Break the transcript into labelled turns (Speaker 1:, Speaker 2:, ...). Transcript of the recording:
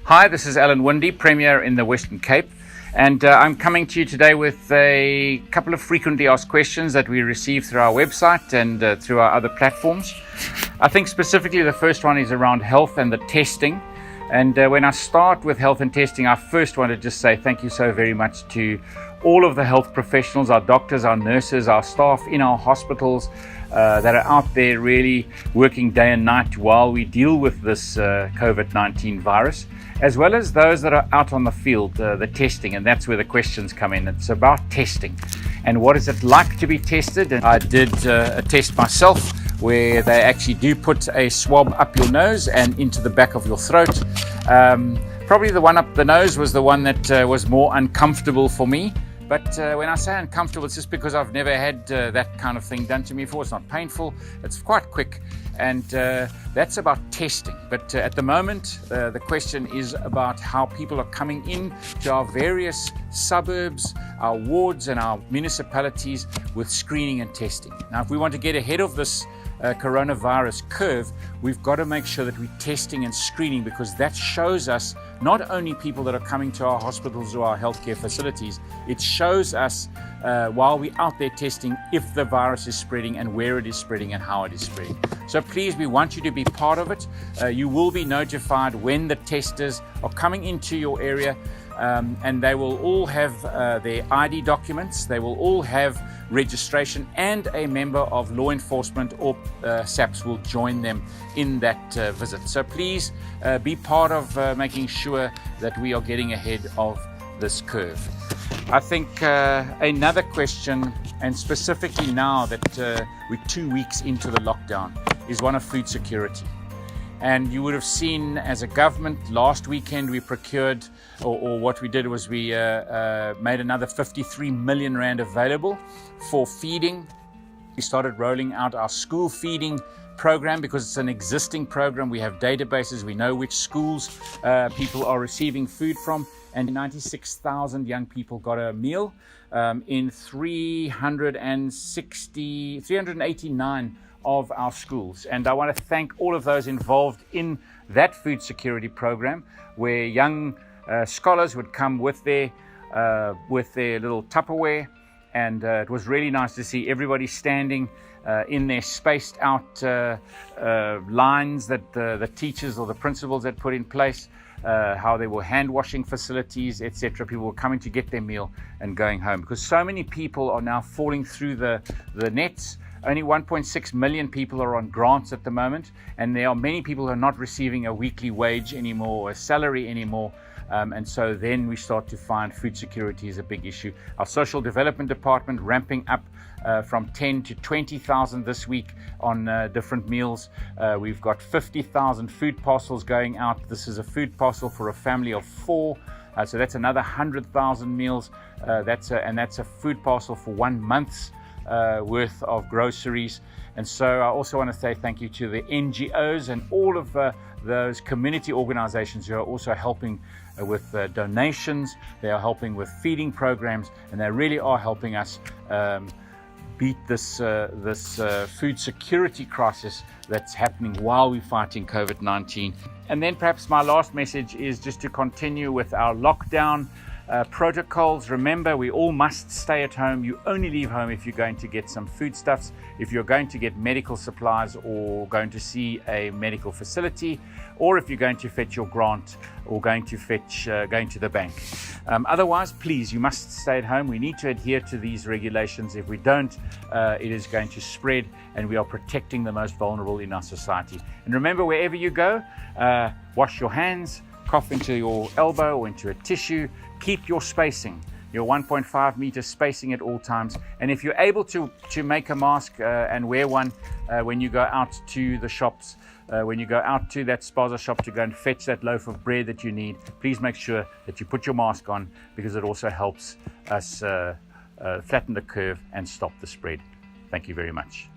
Speaker 1: Hi, this is Winde, Premier in the Western Cape, and I'm coming to you today with a couple of frequently asked questions that we receive through our website and through our other platforms. I think specifically the first one is around health and the testing. And when I start with health and testing, I first want to just say thank you so very much to all of the health professionals, our doctors, our nurses, our staff in our hospitals that are out there really working day and night while we deal with this COVID-19 virus, as well as those that are out on the field, the testing, and that's where the questions come in. It's about testing and what is it like to be tested. And I did a test myself where they actually do put a swab up your nose and into the back of your throat. Probably the one up the nose was the one that was more uncomfortable for me. But when I say uncomfortable, it's just because I've never had that kind of thing done to me before. It's not painful, it's quite quick, and that's about testing. But at the moment, the question is about how people are coming in to our various suburbs, our wards and our municipalities with screening and testing. Now, if we want to get ahead of this coronavirus curve, we've got to make sure that we're testing and screening, because that shows us not only people that are coming to our hospitals or our healthcare facilities, it shows us while we're out there testing if the virus is spreading and where it is spreading and how it is spreading. So please, we want you to be part of it. You will be notified when the testers are coming into your area, and they will all have their ID documents, they will all have registration, and a member of law enforcement or SAPS will join them in that visit. So please be part of making sure that we are getting ahead of this curve. I think another question, and specifically now that we're 2 weeks into the lockdown, is one of food security. And you would have seen as a government last weekend we procured, or what we did was we made another 53 million rand available for feeding. We started rolling out our school feeding program because it's an existing program. We have databases, we know which schools people are receiving food from, and 96,000 young people got a meal in 389 of our schools. And I want to thank all of those involved in that food security program, where young scholars would come with their little Tupperware, and it was really nice to see everybody standing in their spaced out lines that the teachers or the principals had put in place, how there were hand washing facilities, etc. People were coming to get their meal and going home, because so many people are now falling through the nets. Only 1.6 million people are on grants at the moment, and there are many people who are not receiving a weekly wage anymore or a salary anymore. And so then we start to find food security is a big issue. Our social development department ramping up from 10 to 20,000 this week on different meals. We've got 50,000 food parcels going out. This is a food parcel for a family of 4. So that's another 100,000 meals. That's a food parcel for 1 month's worth of groceries. And so I also want to say thank you to the NGOs and all of those community organizations who are also helping with donations. They are helping with feeding programs, and they really are helping us beat this food security crisis that's happening while we're fighting COVID-19. And then perhaps my last message is just to continue with our lockdown protocols. Remember, we all must stay at home. You only leave home if you're going to get some foodstuffs, if you're going to get medical supplies or going to see a medical facility, or if you're going to fetch your grant or going to the bank. Otherwise, please, you must stay at home. We need to adhere to these regulations. If we don't, it is going to spread, and we are protecting the most vulnerable in our society. And remember, wherever you go, wash your hands, cough into your elbow or into a tissue. Keep your spacing, your 1.5 meter spacing at all times. And if you're able to make a mask and wear one when you go out to the shops, when you go out to that spaza shop to go and fetch that loaf of bread that you need, please make sure that you put your mask on, because it also helps us flatten the curve and stop the spread. Thank you very much.